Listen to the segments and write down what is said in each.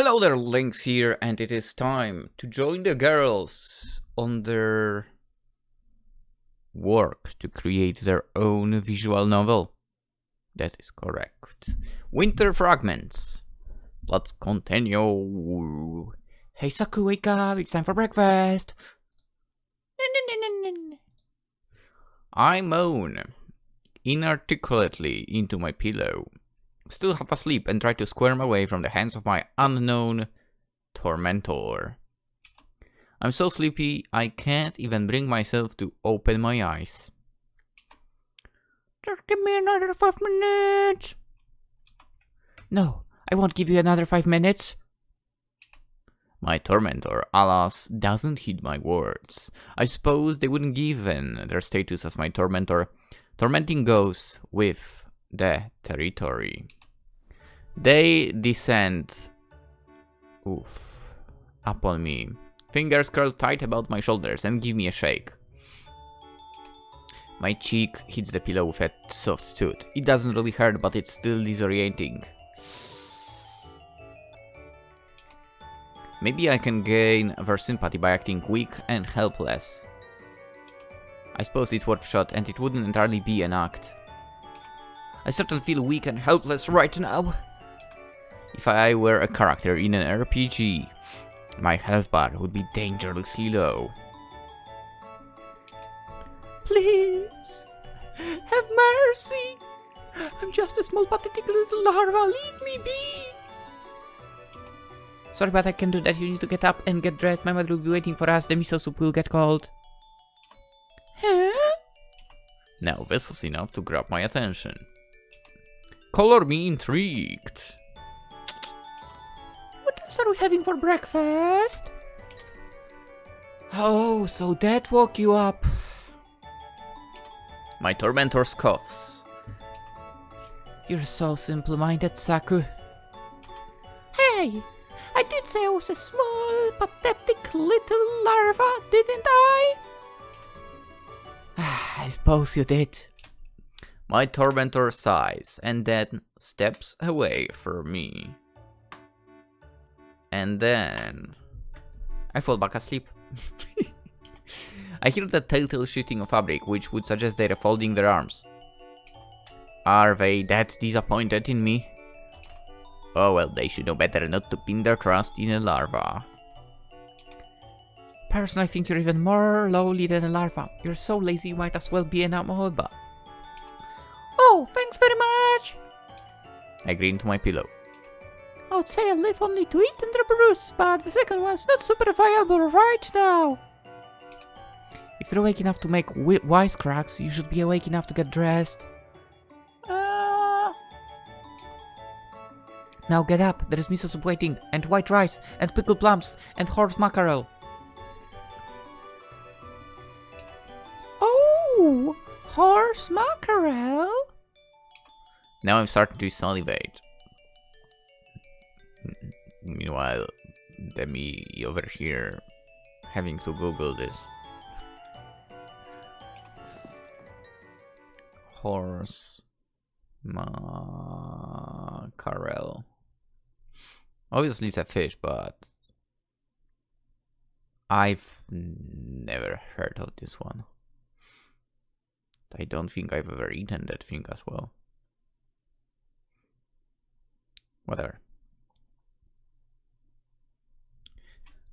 Hello there, Lynx here, and it is time to join the girls on their work to create their own visual novel. That is correct. Winter Fragments. Let's continue. Hey Saku, wake up, it's time for breakfast. I moan inarticulately into my pillow. Still half asleep and try to squirm away from the hands of my unknown tormentor. I'm so sleepy I can't even bring myself to open my eyes. Just give me another 5 minutes. No, I won't give you another 5 minutes. My tormentor, alas, doesn't heed my words. I suppose they wouldn't given their status as my tormentor. Tormenting goes with the territory. They descend upon me. Fingers curl tight about my shoulders and give me a shake. My cheek hits the pillow with a soft tooth. It doesn't really hurt, but it's still disorienting. Maybe I can gain their sympathy by acting weak and helpless. I suppose it's worth a shot, and it wouldn't entirely be an act. I certainly feel weak and helpless right now. If I were a character in an RPG, my health bar would be dangerously low. Please, have mercy. I'm just a small pathetic little larva. Leave me be. Sorry, but I can't do that. You need to get up and get dressed. My mother will be waiting for us. The miso soup will get cold. Huh? Now this is enough to grab my attention. Color me intrigued. What else are we having for breakfast? Oh, so that woke you up. My tormentor scoffs. You're so simple-minded, Saku. Hey, I did say I was a small, pathetic little larva, didn't I? I suppose you did. My tormentor sighs and then steps away from me. And then I fall back asleep. I hear the telltale shifting of fabric, which would suggest they're folding their arms. Are they that disappointed in me? Oh well, they should know better not to pin their trust in a larva. Personally, I think you're even more lowly than a larva. You're so lazy you might as well be an amoeba. Oh, thanks very much! I grin to my pillow. I would say I live only to eat and reproduce, but the second one's not super viable right now. If you're awake enough to make wisecracks, you should be awake enough to get dressed. Now get up, there is miso soup waiting, and white rice, and pickled plums, and horse mackerel. Oh, horse mackerel? Now I'm starting to salivate. Meanwhile, Demi over here having to Google this. Horse mackerel. Obviously it's a fish, but I've never heard of this one. I don't think I've ever eaten that thing as well. Whatever.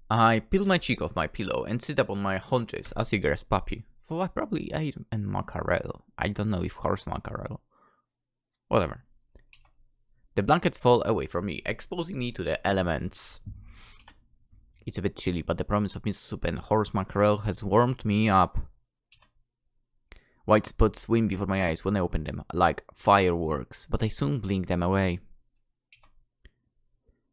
I peel my cheek off my pillow and sit up on my haunches as eager as puppy. So I probably ate a mackerel. I don't know if horse mackerel. Whatever. The blankets fall away from me, exposing me to the elements. It's a bit chilly, but the promise of miso soup and horse mackerel has warmed me up. White spots swim before my eyes when I open them, like fireworks, but I soon blink them away.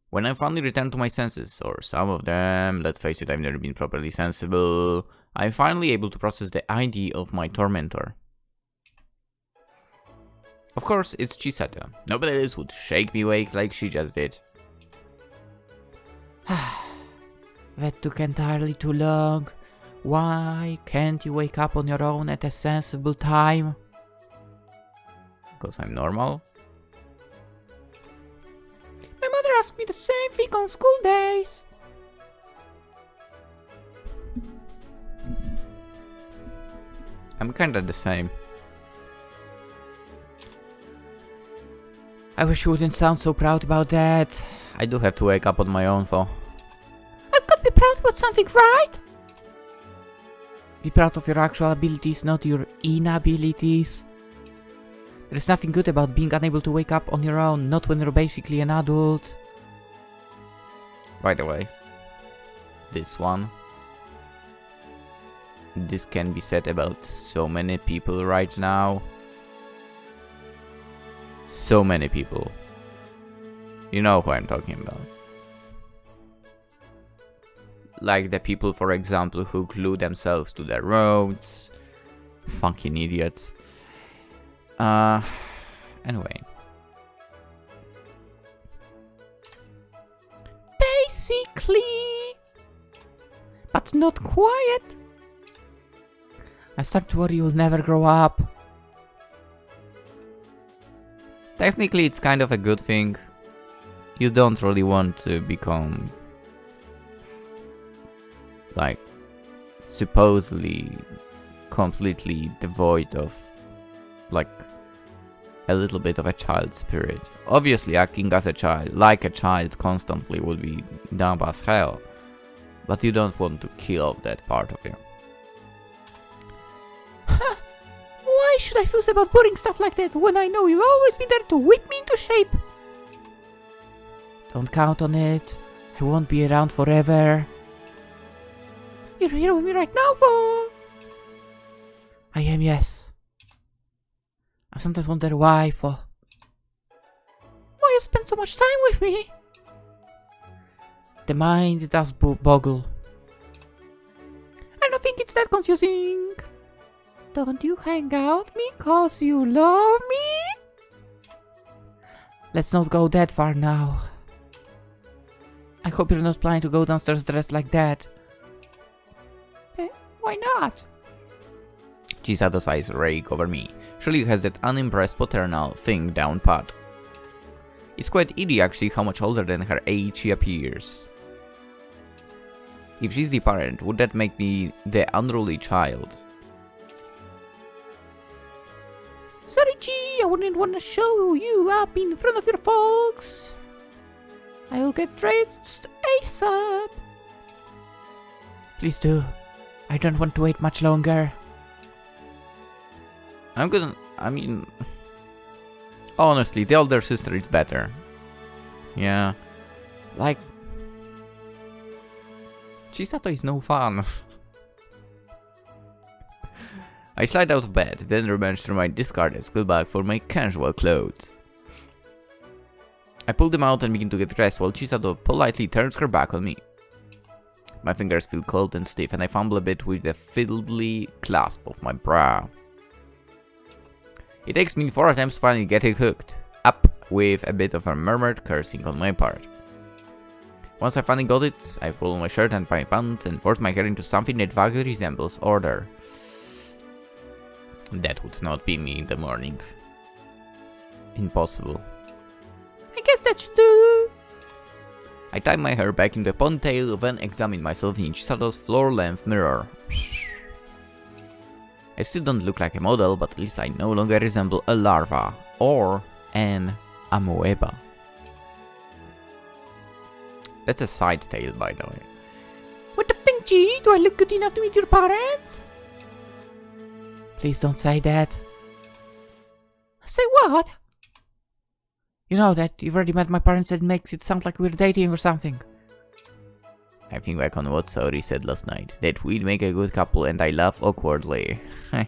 When I finally return to my senses, or some of them, let's face it, I've never been properly sensible, I'm finally able to process the ID of my tormentor. Of course, it's Chisato. Nobody else would shake me awake like she just did. That took entirely too long. Why can't you wake up on your own at a sensible time? Because I'm normal? asked me the same thing on school days. I'm kinda the same. I wish you wouldn't sound so proud about that. I do have to wake up on my own though. I've got to be proud about something, right? Be proud of your actual abilities, not your inabilities. There's nothing good about being unable to wake up on your own, not when you're basically an adult. By the way, this one. This can be said about so many people right now. So many people. You know who I'm talking about. Like the people, for example, who glue themselves to the roads. Fucking idiots. Anyway. Basically. But not quite. I start to worry you'll never grow up. Technically, it's kind of a good thing. You don't really want to become, like, supposedly completely devoid of, like, a little bit of a child spirit. Obviously, acting as a child, like a child constantly would be dumb as hell. But you don't want to kill off that part of you. Why should I fuss about boring stuff like that when I know you'll always be there to whip me into shape? Don't count on it. I won't be around forever. You're here with me right now, Vo. I am, yes. I sometimes wonder why, Vo. Why you spend so much time with me? The mind does boggle. I don't think it's that confusing. Don't you hang out with me cause you love me? Let's not go that far now. I hope you're not planning to go downstairs dressed like that. Why not? Chisato's eyes rake over me. Surely has that unimpressed paternal thing down pat. It's quite eerie actually how much older than her age she appears. If she's the parent, would that make me the unruly child? Sorry, G, I wouldn't want to show you up in front of your folks. I'll get dressed ASAP. Please do. I don't want to wait much longer. Honestly, the older sister is better. Yeah. Like, Chisato is no fun. I slide out of bed, then rummage through my discarded school bag for my casual clothes. I pull them out and begin to get dressed while Chisato politely turns her back on me. My fingers feel cold and stiff and I fumble a bit with the fiddly clasp of my bra. It takes me 4 attempts to finally get it hooked, up with a bit of a murmured cursing on my part. Once I finally got it, I pull my shirt and my pants and force my hair into something that vaguely resembles order. That would not be me in the morning. Impossible. I guess that should do. I tie my hair back into a ponytail, then examine myself in Chisato's floor-length mirror. I still don't look like a model, but at least I no longer resemble a larva or an amoeba. That's a side tail, by the way. What the think, G? Do I look good enough to meet your parents? Please don't say that. Say what? You know that you've already met my parents and it makes it sound like we're dating or something. I think back on what Saori said last night, that we'd make a good couple and I laugh awkwardly. I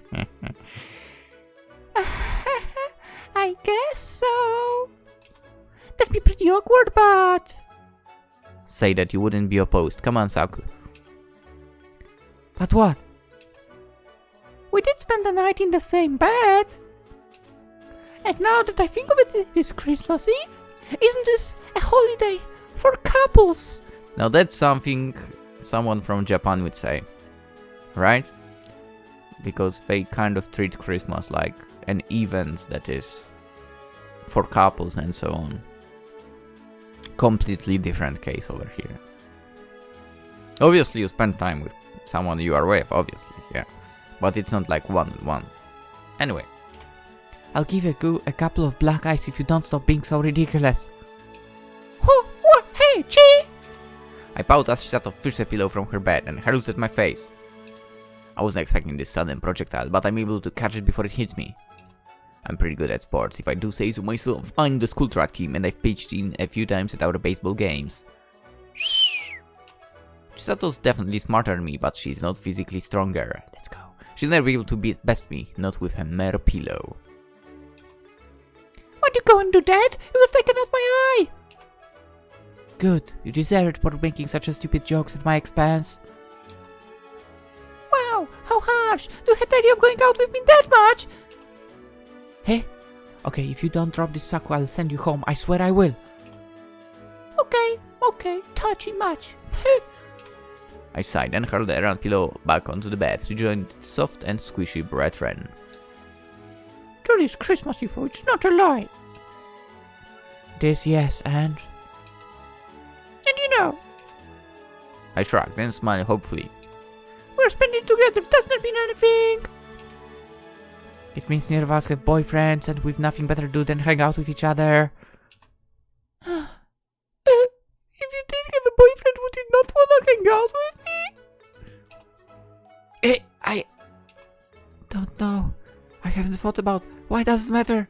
guess so. That'd be pretty awkward, but... Say that you wouldn't be opposed. Come on, Saku. But what? We did spend the night in the same bed. And now that I think of it, this Christmas Eve, isn't this a holiday for couples? Now that's something someone from Japan would say, right? Because they kind of treat Christmas like an event that is for couples and so on. completely different case over here. Obviously, you spend time with someone you are with, obviously, yeah. But it's not like one-on-one. Anyway. I'll give you a couple of black eyes if you don't stop being so ridiculous. What? Hey, Chi! I bowed as Chisato fished a pillow from her bed and hurls at my face. I wasn't expecting this sudden projectile, but I'm able to catch it before it hits me. I'm pretty good at sports, if I do say so myself. I'm the school track team and I've pitched in a few times at our baseball games. Chisato's definitely smarter than me, but she's not physically stronger. Let's go. She'll never be able to best me, not with a mere pillow. Why'd you go and do that? You have taken out my eye! Good, you deserve it for making such a stupid jokes at my expense. Wow, how harsh! Do you have the idea of going out with me that much? Hey? Okay, if you don't drop this Saku, I'll send you home. I swear I will. Okay, touchy much. I sighed and hurled the round pillow back onto the bed to join its soft and squishy brethren. Truly's Christmas info, it's not a lie. This yes, and you know. I shrugged and smiled hopefully. We're spending together, does not mean anything. It means neither of us have boyfriends and we've nothing better to do than hang out with each other. If you did have a boyfriend, would you not want to hang out with me? I don't know. I haven't thought about why does it matter.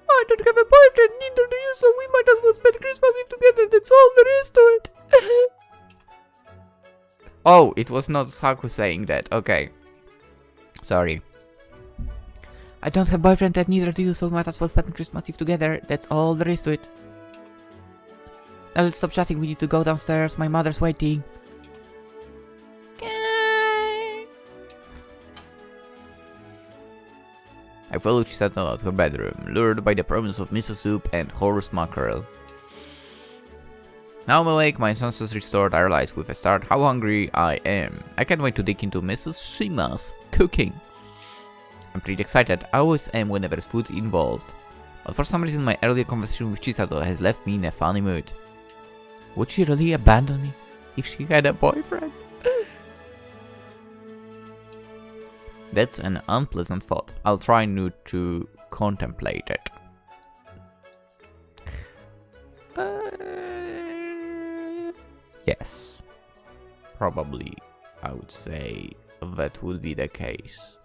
I don't have a boyfriend, neither do you, so we might as well spend Christmas Eve together, that's all there is to it. Oh, it was not Saku saying that, okay. Sorry. I don't have a boyfriend and neither do you, so we might as well spend Christmas Eve together, that's all there is to it. Now let's stop chatting, we need to go downstairs, my mother's waiting. I followed Chisato out her bedroom, lured by the promise of miso soup and horse mackerel. Now I'm awake, my senses restored, I realize with a start how hungry I am. I can't wait to dig into Mrs Shima's cooking. I'm pretty excited, I always am whenever there's food involved. But for some reason my earlier conversation with Chisato has left me in a funny mood. Would she really abandon me if she had a boyfriend? That's an unpleasant thought. I'll try not to contemplate it. Yes. Probably, I would say that would be the case.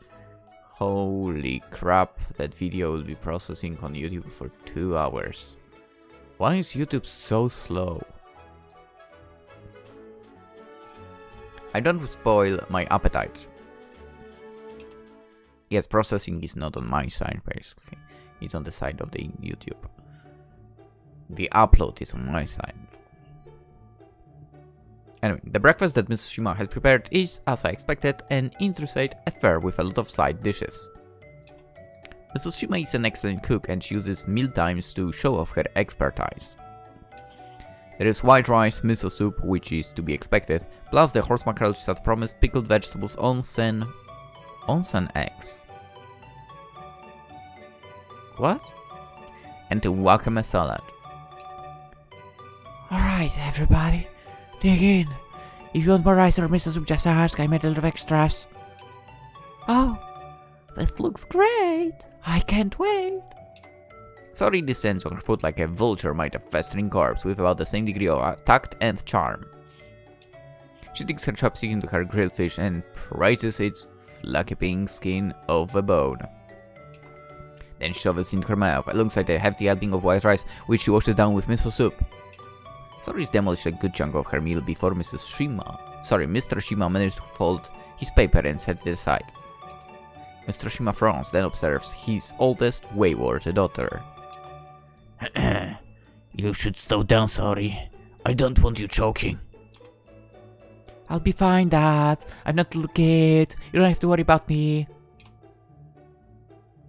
Holy crap, that video will be processing on YouTube for 2 hours. Why is YouTube so slow? I don't spoil my appetite. Yes, processing is not on my side, basically. It's on the side of the YouTube. The upload is on my side. Anyway, the breakfast that Mrs Shima had prepared is, as I expected, an intricate affair with a lot of side dishes. Mrs Shima is an excellent cook and she uses meal times to show off her expertise. There is white rice, miso soup, which is to be expected, plus the horse mackerel Chisato promised, pickled vegetables, onsen eggs. What? And a wakame salad. Alright, everybody, dig in. If you want more rice or miso soup, just ask. I made a lot of extras. Oh, that looks great. I can't wait. Sori descends on her foot like a vulture might a festering corpse with about the same degree of tact and charm. She digs her chopstick into her grilled fish and praises its flaky pink skin of a bone. Then shoves it into her mouth, alongside a hefty helping of white rice, which she washes down with miso soup. Sori's demolished a good chunk of her meal before Mr. Shima managed to fold his paper and set it aside. Mr. Shima frowns, then observes his oldest, wayward daughter. You should slow down, Sori. I don't want you choking. I'll be fine, Dad. I'm not a little kid. You don't have to worry about me.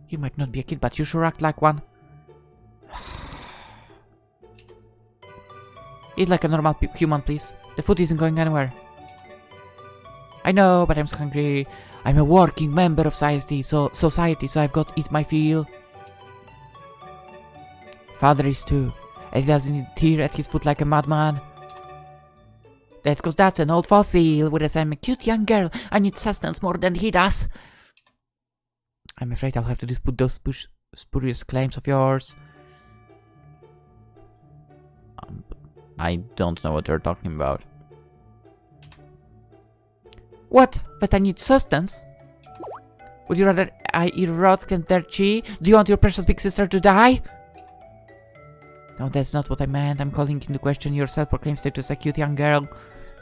You might not be a kid, but you sure act like one. Eat like a normal human, please. The food isn't going anywhere. I know, but I'm so hungry. I'm a working member of society, so I've got to eat my fill. Father is too. and he doesn't tear at his foot like a madman. That's cause that's an old fossil, whereas I'm a cute young girl. I need sustenance more than he does. I'm afraid I'll have to dispute those spurious claims of yours. I don't know what you're talking about. What? That I need sustenance? Would you rather I eat rot than their chi? Do you want your precious big sister to die? No, that's not what I meant. I'm calling into question your self-proclaimed status as a cute young girl.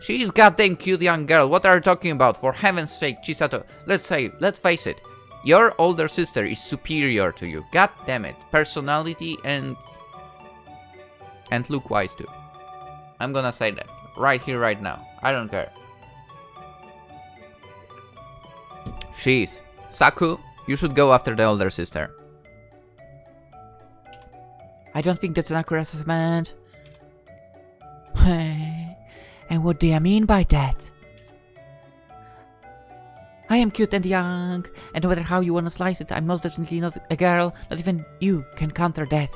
She's goddamn cute young girl. What are you talking about? For heaven's sake, Chisato. Let's face it. Your older sister is superior to you. God damn it. Personality and look-wise too. I'm gonna say that. Right here, right now. I don't care. She's. Saku, you should go after the older sister. I don't think that's an accurate assessment. And what do you mean by that? I am cute and young, and no matter how you wanna slice it, I'm most definitely not a girl. Not even you can counter that.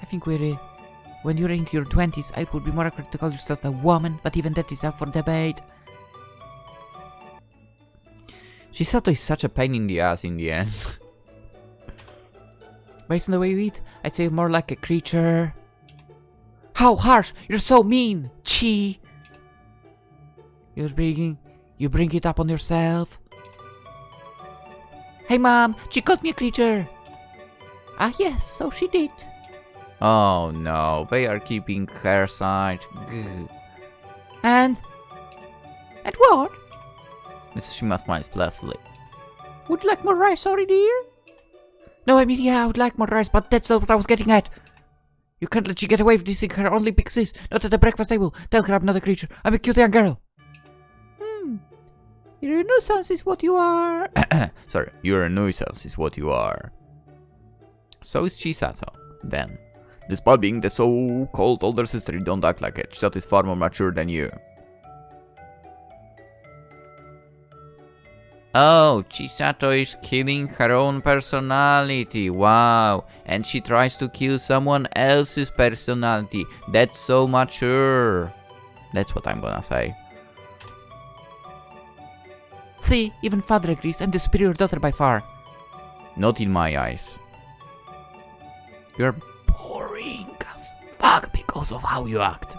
I think when you're into your 20s, it would be more accurate to call yourself a woman, but even that is up for debate. Chisato is such a pain in the ass in the end. Based on the way you eat, I'd say more like a creature. How harsh! You're so mean! Chi! You bring it up on yourself. Hey mom, she called me a creature! Ah yes, so she did. Oh no, they are keeping her side. And what? Mrs Shima smiles placidly. Would you like more rice, sorry dear? No, I mean, yeah, I would like more rice, but that's not what I was getting at. You can't let she get away with dissing her only big sis, not at the breakfast table. Tell her I'm not a creature, I'm a cute young girl. You're a nuisance is what you are. Sorry, you're a nuisance is what you are. So is Chisato, then. Despite being the so-called older sister, you don't act like it. Chisato is far more mature than you. Oh, Chisato is killing her own personality. Wow. And she tries to kill someone else's personality. That's so mature. That's what I'm gonna say. See, even father agrees I'm the superior daughter by far. Not in my eyes. You're boring as fuck because of how you act.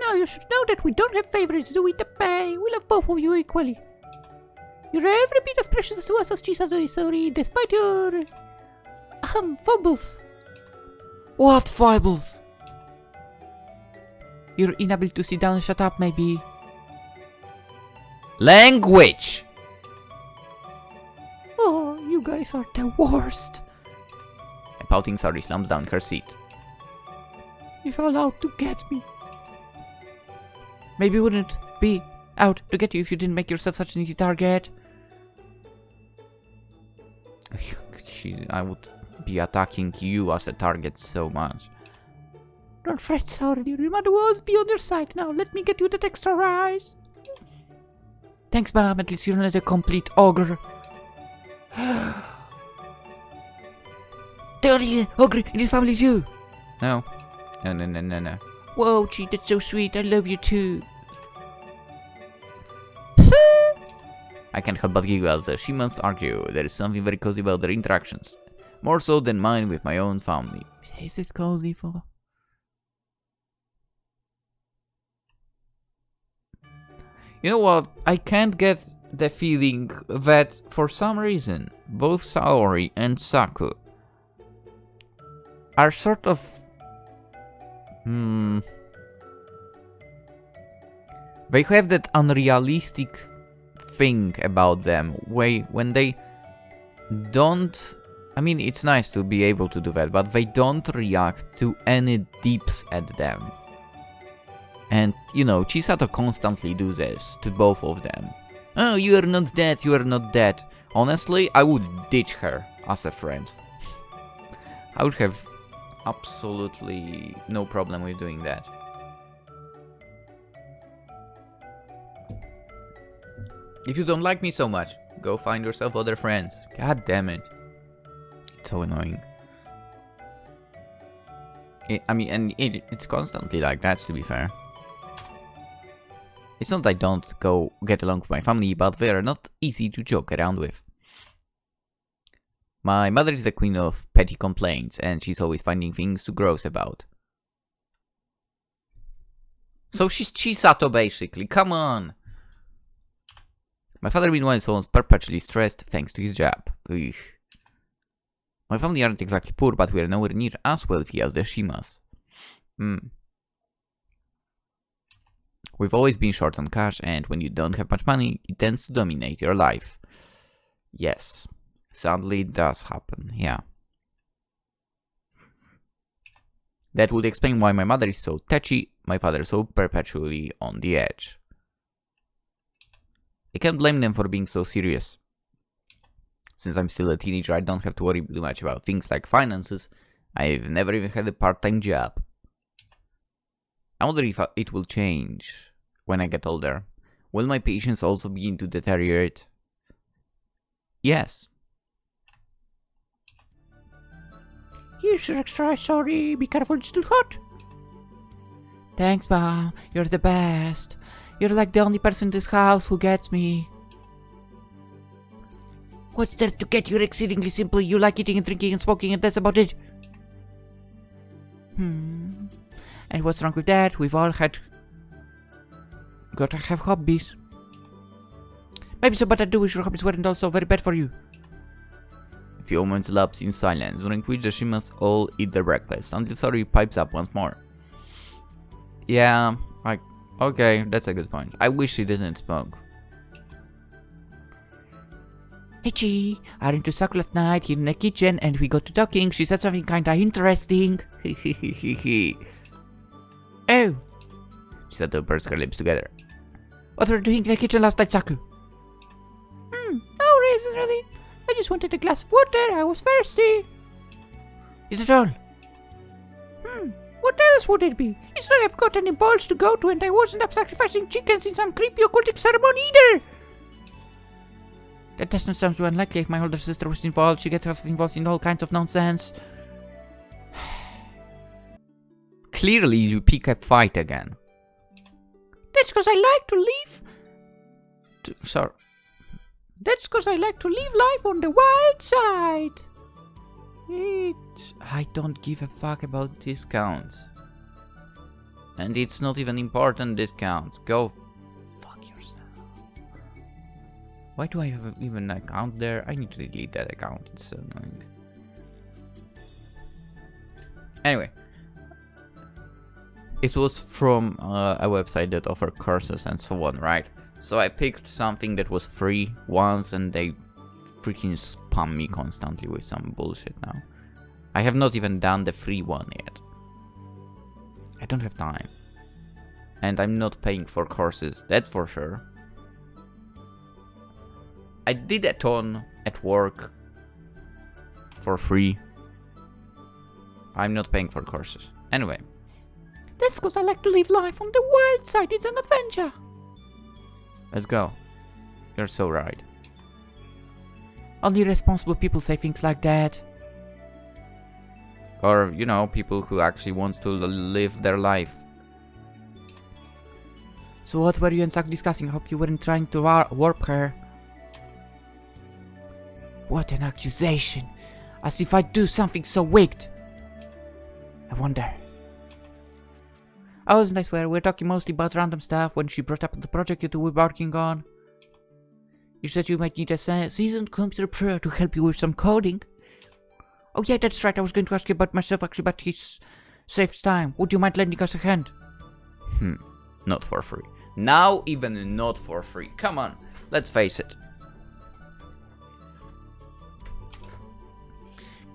No, you should know that we don't have favorites, do we, Teppei? We love both of you equally. You're every bit as precious to us as Chisato is, sorry, despite your... foibles. What foibles? Your inability to sit down and shut up, maybe. Language! Oh, you guys are the worst. A pouting Sari slumps down her seat. You're allowed to get me. Maybe wouldn't be out to get you if you didn't make yourself such an easy target. I would be attacking you as a target so much. Don't fret, sorry, your mother will always be on your side. Now, let me get you that extra rice. Thanks, mom. At least you're not a complete ogre. The only ogre in this family is you. No. No. Whoa, Chi, that's so sweet. I love you too. I can't help but giggle as the Shimas argue. There is something very cozy about their interactions. More so than mine with my own family. Is it cozy for? You know what? I can't get the feeling that for some reason both Saori and Saku are sort of they have that unrealistic thing about them when they don't. I mean, it's nice to be able to do that, but they don't react to any dips at them. And, you know, Chisato constantly do this to both of them. Oh, you are not that, you are not that. Honestly, I would ditch her as a friend. I would have absolutely no problem with doing that. If you don't like me so much, go find yourself other friends. God damn it. so annoying. It's constantly like that, to be fair. It's not that I don't go get along with my family, but they are not easy to joke around with. My mother is the queen of petty complaints, and she's always finding things to grouse about. So she's Chisato, basically. Come on! My father, meanwhile, is almost perpetually stressed thanks to his job. Ugh. My family aren't exactly poor, but we are nowhere near as wealthy as the Shimas. We've always been short on cash, and when you don't have much money, it tends to dominate your life. Yes, sadly it does happen, yeah. That would explain why my mother is so touchy, my father so perpetually on the edge. I can't blame them for being so serious. Since I'm still a teenager, I don't have to worry too much about things like finances. I've never even had a part-time job. I wonder if it will change when I get older. Will my patience also begin to deteriorate? Yes. Here's your extra sorry, be careful, it's still hot. Thanks, Mom. You're the best. You're like the only person in this house who gets me. What's there to get? You're exceedingly simple. You like eating and drinking and smoking, and that's about it. And what's wrong with that? We've all gotta have hobbies. Maybe so, but I do wish your hobbies weren't also very bad for you. A few moments elapse in silence, during which the Shimas all eat their breakfast, until Sori pipes up once more. Yeah, okay, that's a good point. I wish she didn't smoke. Hey, I went to Saku last night here in the kitchen and we got to talking. She said something kinda interesting. Oh. Chisato pursed her lips together. What were you doing in the kitchen last night, Saku? No reason really. I just wanted a glass of water. I was thirsty. Is that all? What else would it be? It's not like I've got any balls to go to and I wasn't up sacrificing chickens in some creepy occultic ceremony either. That doesn't sound too unlikely. If my older sister was involved, she gets herself involved in all kinds of nonsense. Clearly you pick a fight again. That's because I like to leave. Sorry. That's because I like to live life on the wild side. I don't give a fuck about discounts. And it's not even important discounts. Go fuck yourself. Why do I have even an account there? I need to delete that account. It's so annoying. Anyway. It was from a website that offered courses and so on, right? So I picked something that was free once and they freaking spam me constantly with some bullshit now. I have not even done the free one yet. I don't have time. And I'm not paying for courses, that's for sure. I did a ton at work for free. I'm not paying for courses. Anyway. That's because I like to live life on the wild side. It's an adventure. Let's go. You're so right. Only responsible people say things like that. Or, you know, people who actually want to live their life. So what were you and Saku discussing? I hope you weren't trying to warp her. What an accusation. As if I'd do something so wicked. I wonder. I wasn't, I swear. We're talking mostly about random stuff when she brought up the project you two were working on. You said you might need a seasoned computer pro to help you with some coding. Oh yeah, that's right. I was going to ask you about myself actually, but he saves time. Would you mind lending us a hand? Not for free. Now even not for free. Come on, let's face it.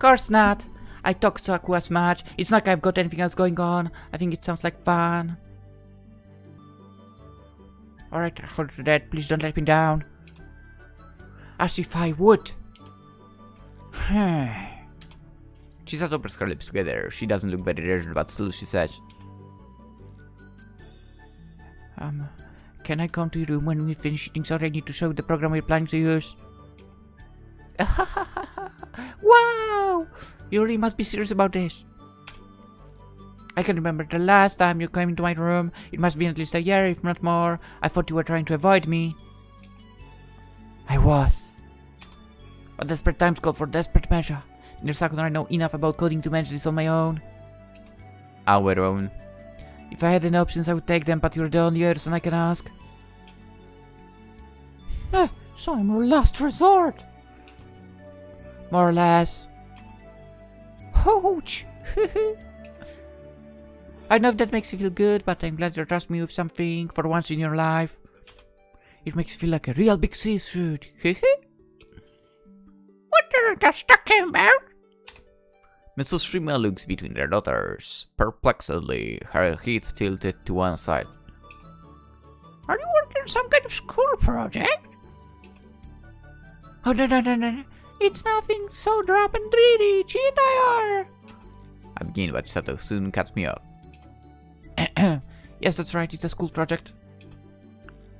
Course not. I talk Saku as much. It's not like I've got anything else going on. I think it sounds like fun. Alright, hold to that. Please don't let me down. As if I would. Chisato pressed her lips together. She doesn't look very urgent, but still she said. Can I come to your room when we finish eating? Sorry, I need to show you the program we're planning to use. Wow! Yuri must be serious about this. I can remember the last time you came into my room. It must be at least a year, if not more. I thought you were trying to avoid me. I was. But desperate times call for desperate measure. Neither Saku nor I know enough about coding to manage this on my own. Our own. If I had any options, I would take them, but you're the only person I can ask. So I'm your last resort. More or less. Ouch! I know if that makes you feel good, but I'm glad you trust me with something for once in your life. It makes you feel like a real big sis should. What are you just talking about? Mrs Shima looks between their daughters, perplexedly, her head tilted to one side. Are you working on some kind of school project? Oh, no. It's nothing so drab and dreary. She and I are. I begin, but Chisato soon cuts me off. Yes, that's right. It's a school project.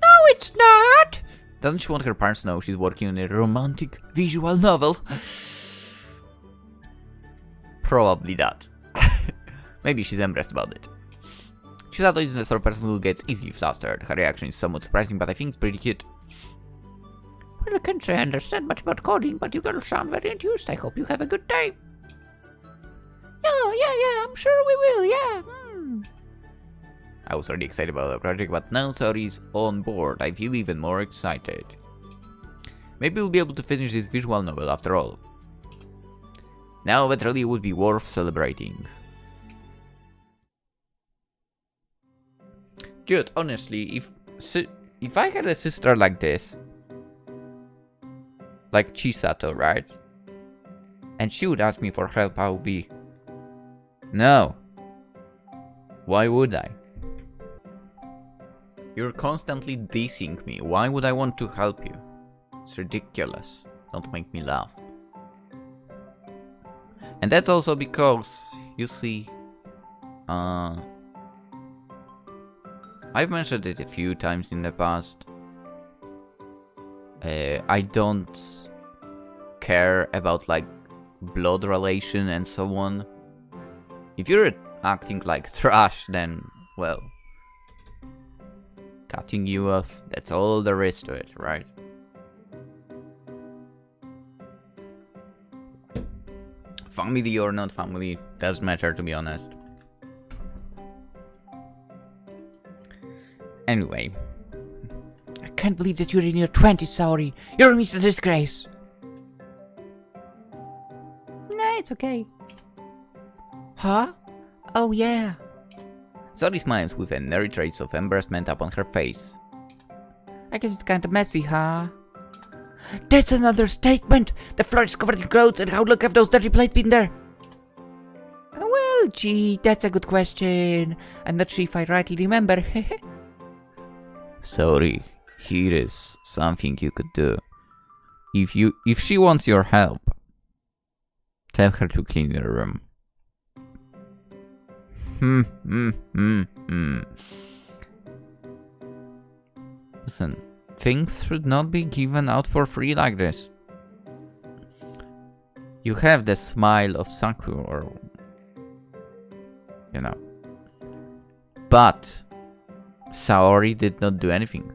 No, it's not. Doesn't she want her parents to know she's working on a romantic visual novel? Probably not. Maybe she's embarrassed about it. Chisato isn't the sort of person who gets easily flustered. Her reaction is somewhat surprising, but I think it's pretty cute. Well, I can't say I understand much about coding, but you girls sound very enthused. I hope you have a good time. Yeah, I'm sure we will, yeah. I was already excited about the project, but now Saori's on board. I feel even more excited. Maybe we'll be able to finish this visual novel after all. Now that really would be worth celebrating. Dude, honestly, if I had a sister like this, like Chisato, right? And she would ask me for help, I would be... No. Why would I? You're constantly dissing me. Why would I want to help you? It's ridiculous. Don't make me laugh. And that's also because, you see, I've mentioned it a few times in the past. I don't care about like blood relation and so on. If you're acting like trash, then, well, cutting you off, that's all there is to it, right? Family or not family, doesn't matter, to be honest. Anyway. I can't believe that you're in your 20s, Saori. You're a disgrace. Nah, it's okay. Huh? Oh, yeah. Saori smiles with a nary trace of embarrassment upon her face. I guess it's kinda messy, huh? That's another statement! The floor is covered in clothes, and how look have those dirty plates been there? Well, gee, that's a good question. I'm not sure if I rightly remember. Saori, here is something you could do. If she wants your help, tell her to clean your room. Listen, things should not be given out for free like this. You have the smile of Saku, or... you know. But Saori did not do anything.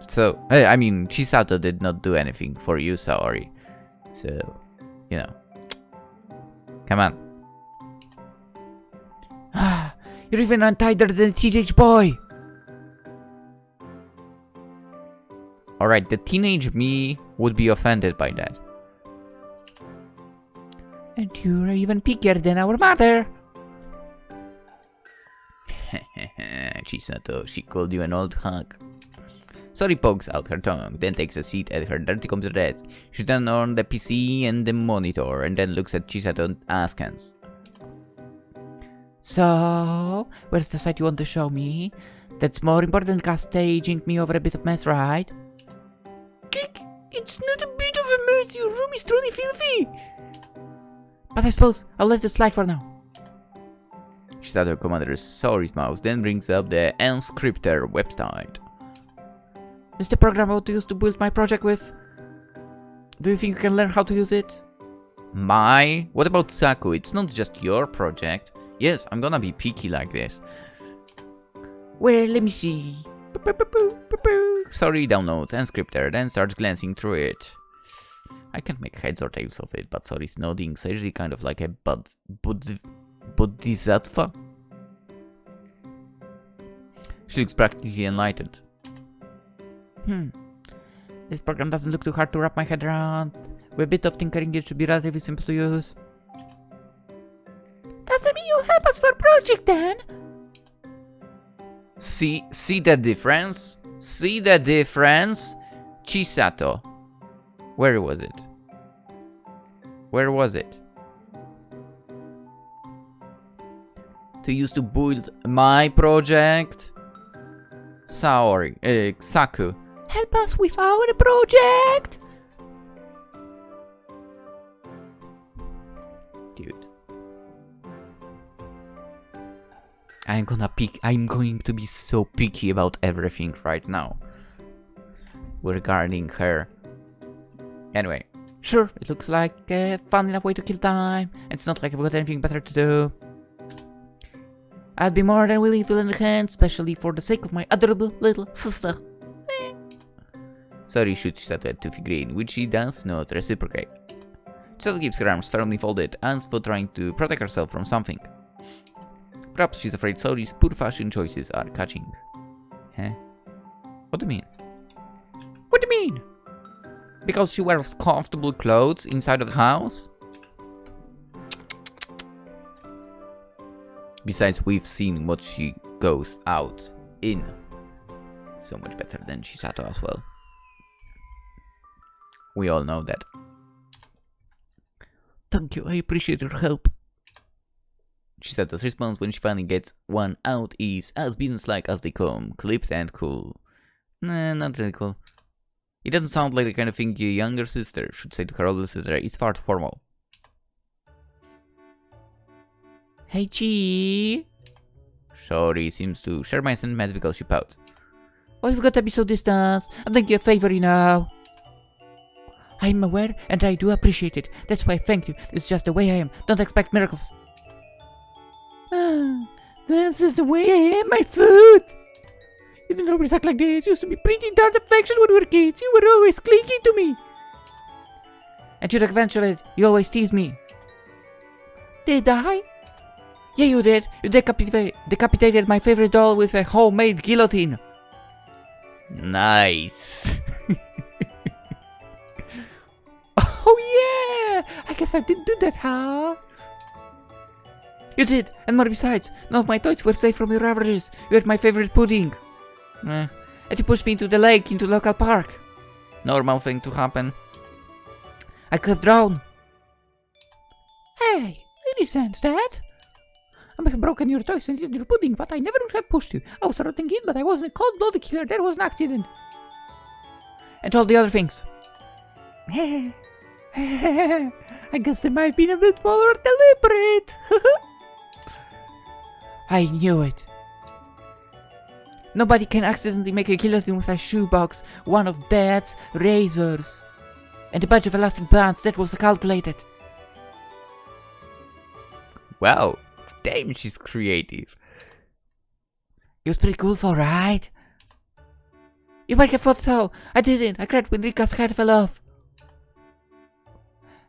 So, I mean, Chisato did not do anything for you, Saori. So, you know. Come on. You're even untidier than a teenage boy. Alright, the teenage me would be offended by that. And you're even pickier than our mother. Chisato, she called you an old hunk. Saori pokes out her tongue, then takes a seat at her dirty computer desk. She turns on the PC and the monitor, and then looks at Chisato askance. So, where's the site you want to show me? That's more important than staging me over a bit of mess, right? It's not a bit of a mess, your room is truly filthy! But I suppose I'll let it slide for now. Chisato commands Saori's mouse, then brings up the Unscripter website. Is the program I want to use to build my project with? Do you think you can learn how to use it? What about Saku? It's not just your project. Yes, I'm gonna be picky like this. Well, let me see. Sorry, downloads and scripter, then starts glancing through it. I can't make heads or tails of it, but Sori's nodding, sagely, kind of like a bodhisattva. She looks practically enlightened. This program doesn't look too hard to wrap my head around. With a bit of tinkering, it should be relatively simple to use. Does that mean you'll help us for a project then? See the difference? See the difference? Chisato. Where was it? Where was it? To use to build my project? Saku. Help us with our project! Dude. I'm going to be so picky about everything right now. Regarding her. Anyway. Sure, it looks like a fun enough way to kill time. It's not like I've got anything better to do. I'd be more than willing to lend a hand, especially for the sake of my adorable little sister. Sori shoots Chisato at 2 figurine, which she does not reciprocate. Chisato keeps her arms firmly folded, as for trying to protect herself from something. Perhaps she's afraid Sori's poor fashion choices are catching. Huh? What do you mean? What do you mean? Because she wears comfortable clothes inside of the house? Besides, we've seen what she goes out in. So much better than Chisato as well. We all know that. Thank you, I appreciate your help. Chisato's response when she finally gets one out is as businesslike as they come, clipped and cool. Nah, not really cool. It doesn't sound like the kind of thing your younger sister should say to her older sister. It's far too formal. Hey, Chi. Sori seems to share my sentiments because she pouts. Why you've got to be so distant? I'm doing you a favor, you know. I'm aware and I do appreciate it. That's why I thank you. This is just the way I am. Don't expect miracles. This is the way I am, my food. You didn't always act like this. You used to be pretty darn affectionate when we were kids. You were always clinging to me. And you took advantage of it. You always teased me. Did I? Yeah, you did. You decapitated my favorite doll with a homemade guillotine. Nice. Oh yeah! I guess I didn't do that, huh? You did, and more besides. None of my toys were safe from your ravages. You had my favorite pudding. And you pushed me into the lake, into the local park. Normal thing to happen. I could have drowned. Hey, I resent that. I may have broken your toys and eaten your pudding, but I never would have pushed you. I was rotting in, but I wasn't a cold-blooded killer. That was an accident. And all the other things. I guess they might have been a bit more deliberate. I knew it. Nobody can accidentally make a guillotine with a shoebox, one of Dad's razors, and a bunch of elastic bands. That was calculated. Wow, damn, she's creative. It was pretty cool, right? You might have thought so. I didn't. I cried when Rika's head fell off.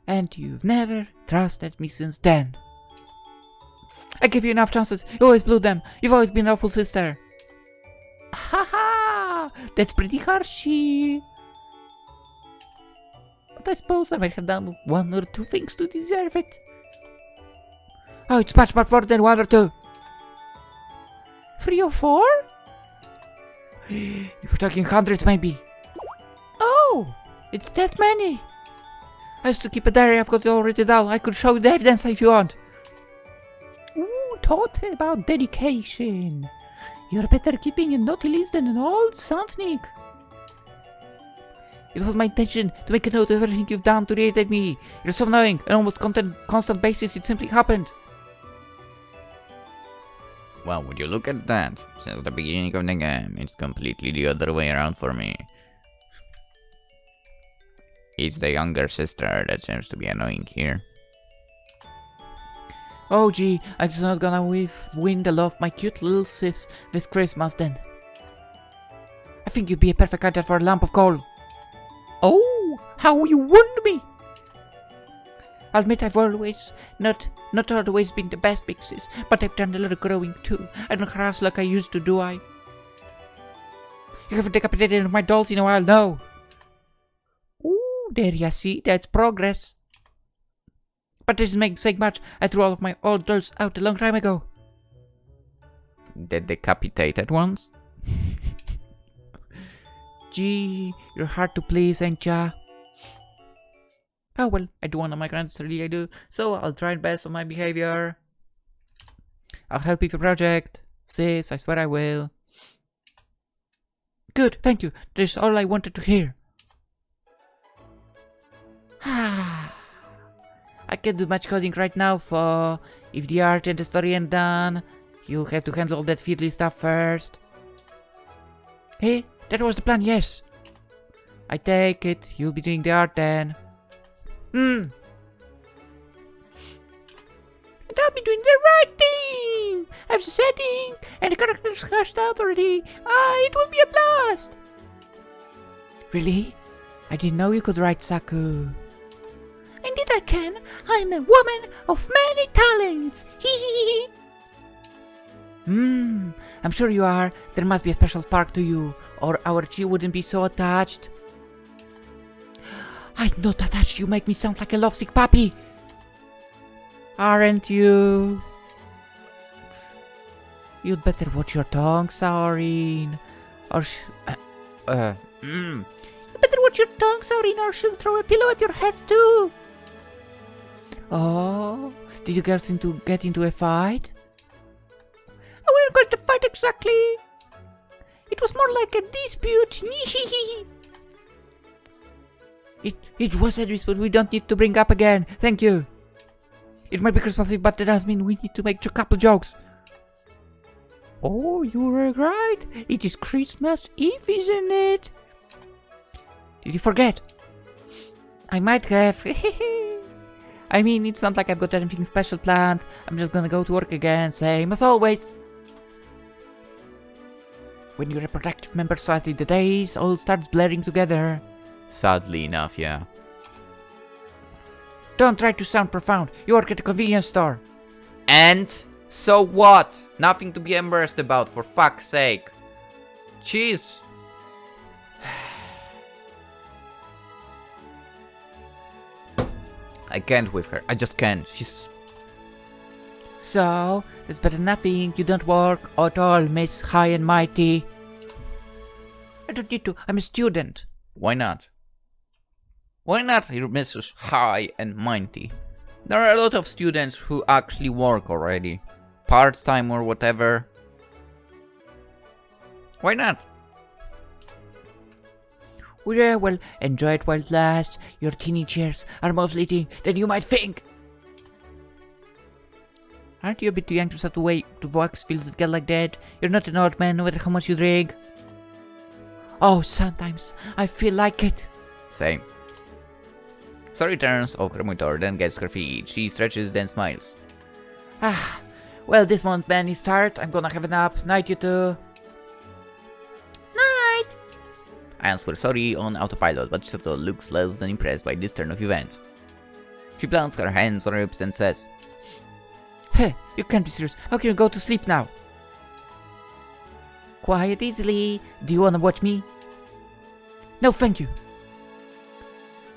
And you've never trusted me since then. I gave you enough chances. You always blew them. You've always been an awful sister. Haha! That's pretty harshy. But I suppose I might have done one or two things to deserve it. Oh, it's much more than one or two. 3 or 4? You were talking hundreds, maybe. Oh, it's that many. I used to keep a diary. I've got it all written down. I could show you the evidence if you want. Ooh, taught about dedication. You're better keeping a naughty list than an old sneak. It was my intention to make a note of everything you've done to irritate me. You're so annoying. On almost constant basis, it simply happened. Well, would you look at that? Since the beginning of the game, it's completely the other way around for me. It's the younger sister that seems to be annoying here. Oh gee, I'm just not gonna win the love of my cute little sis this Christmas then. I think you'd be a perfect candidate for a lump of coal. Oh, how you wound me! I'll admit I've always, not always been the best big sis, but I've done a lot of growing too. I don't harass like I used to, do I? You haven't decapitated my dolls in a while, no. Ooh, there you see, that's progress. But this doesn't say much. I threw all of my old dolls out a long time ago. The decapitated ones? Gee, you're hard to please, ain't ya? Oh well, I do one of my grants, really I do. So I'll try and best on my behavior. I'll help you with your project. Sis, I swear I will. Good, thank you. That's all I wanted to hear. I can't do much coding right now, for if the art and the story ain't done, you'll have to handle all that fiddly stuff first. Hey, that was the plan, yes. I take it, you'll be doing the art then. And I'll be doing the writing! I have the setting, and the characters hashed out already. It will be a blast! Really? I didn't know you could write, Saku. Indeed I can. I'm a woman of many talents. Hee. I'm sure you are. There must be a special spark to you, or our Chi wouldn't be so attached. I'm not attached. You make me sound like a lovesick puppy. Aren't you? You'd better watch your tongue, Saurin. Or You better watch your tongue, Saurin, or she'll throw a pillow at your head too. Oh, did you get into a fight? I wouldn't call it a fight exactly. It was more like a dispute. It was a dispute we don't need to bring up again. Thank you. It might be Christmas Eve, but that doesn't mean we need to make a couple jokes. Oh, you were right. It is Christmas Eve, isn't it? Did you forget? I might have. I mean, it's not like I've got anything special planned. I'm just gonna go to work again, same as always. When you're a productive member of society, the days all starts blurring together. Sadly enough, yeah. Don't try to sound profound. You work at a convenience store. And? So what? Nothing to be embarrassed about, for fuck's sake. Jeez. I can't with her. I just can't. She's... So, it's better than nothing. You don't work at all, Miss High and Mighty. I don't need to. I'm a student. Why not? Why not, Mrs. High and Mighty? There are a lot of students who actually work already. Part-time or whatever. Why not? Yeah, well, enjoy it while it lasts. Your teenage years are more fleeting than you might think. Aren't you a bit too young to start to wax fields of get like that? You're not an old man, no matter how much you drink. Oh, sometimes I feel like it. Same. Sorry turns off her monitor, then gets her feet. She stretches, then smiles. Well, this month man is tired. I'm gonna have a nap. Night, you two. Night. I answer sorry on autopilot, but Chisato looks less than impressed by this turn of events. She plants her hands on her hips and says, Hey, you can't be serious. How can you go to sleep now? Quiet easily. Do you wanna watch me? No, thank you.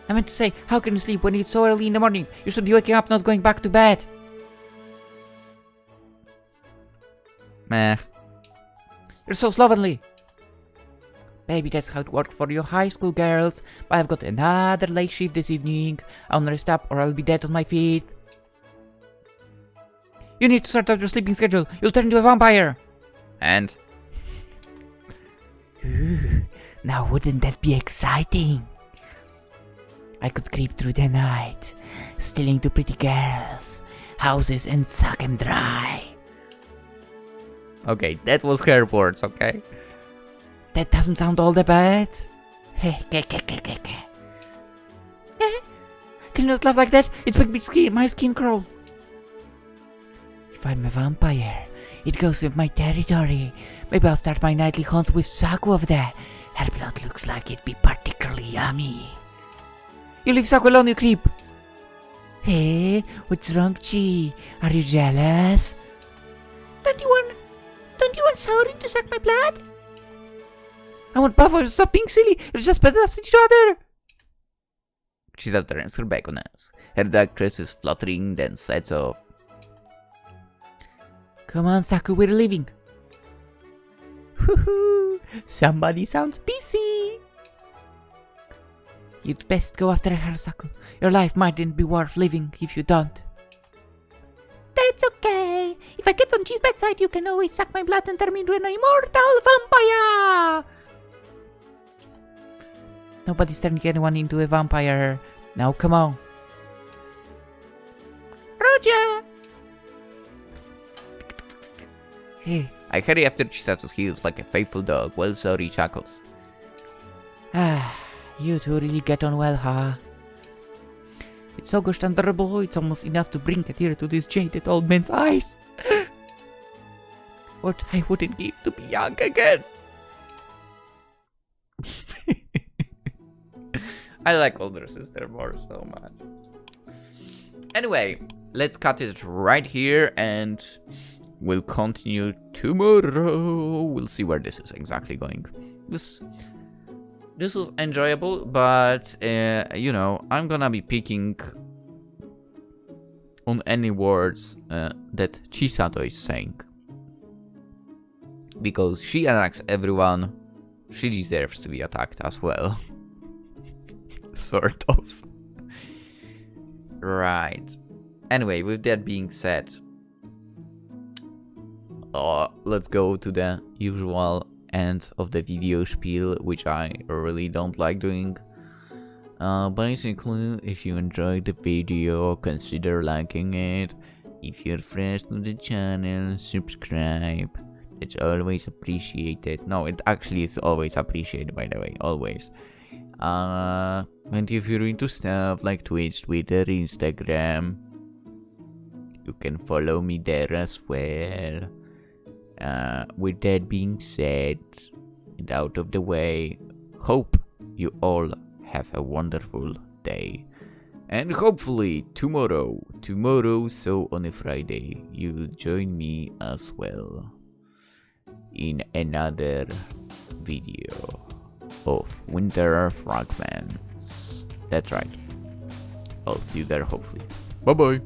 I meant to say, how can you sleep when it's so early in the morning? You should be waking up, not going back to bed. Meh. You're so slovenly. Maybe that's how it works for you high school girls, but I've got another late shift this evening. I wanna rest up or I'll be dead on my feet. You need to sort out your sleeping schedule. You'll turn into a vampire. And? Ooh, now wouldn't that be exciting? I could creep through the night, stealing to pretty girls' houses and suck them dry. Okay, that was her words, okay? That doesn't sound all that bad. Can you not laugh like that? It makes my skin crawl. if I'm a vampire. It goes with my territory. Maybe I'll start my nightly hunts with Saku over there. Her blood looks like it'd be particularly yummy. You leave Saku alone, you creep! Hey, what's wrong, Chi? Are you jealous? Don't you want Saori to suck my blood? I want Buffalo to stop being silly. You're just better at each other. Chisato turns her back on us. Her dark dress is fluttering, then sets off. Come on, Saku, we're leaving. Woohoo! Somebody sounds busy. You'd best go after her, Saku. Your life mightn't be worth living if you don't. That's okay. If I get on Chi's bad side, you can always suck my blood and turn me into an immortal vampire. Nobody's turning anyone into a vampire. Now, come on. Roger! Hey. I hurry after Chisato's heels like a faithful dog while Saori chuckles. Ah, you two really get on well, huh? It's so gosh adorable, it's almost enough to bring a tear to this jaded old man's eyes. What I wouldn't give to be young again. I like older sister more so much. Anyway, let's cut it right here and we'll continue tomorrow. We'll see where this is exactly going. This is enjoyable, but you know, I'm gonna be picking on any words that Chisato is saying. Because she attacks everyone, she deserves to be attacked as well. Sort of. Right. Anyway, with that being said, let's go to the usual end of the video spiel, which I really don't like doing. Basically, if you enjoyed the video, consider liking it. If you're fresh to the channel, subscribe. It's always appreciated. No, it actually is always appreciated, by the way, always. And if you're into stuff like Twitch, Twitter, Instagram, you can follow me there as well. With that being said, and out of the way, hope you all have a wonderful day. And hopefully tomorrow, so on a Friday, you'll join me as well in another video of Winter Fragments. That's right. I'll see you there hopefully. Bye bye.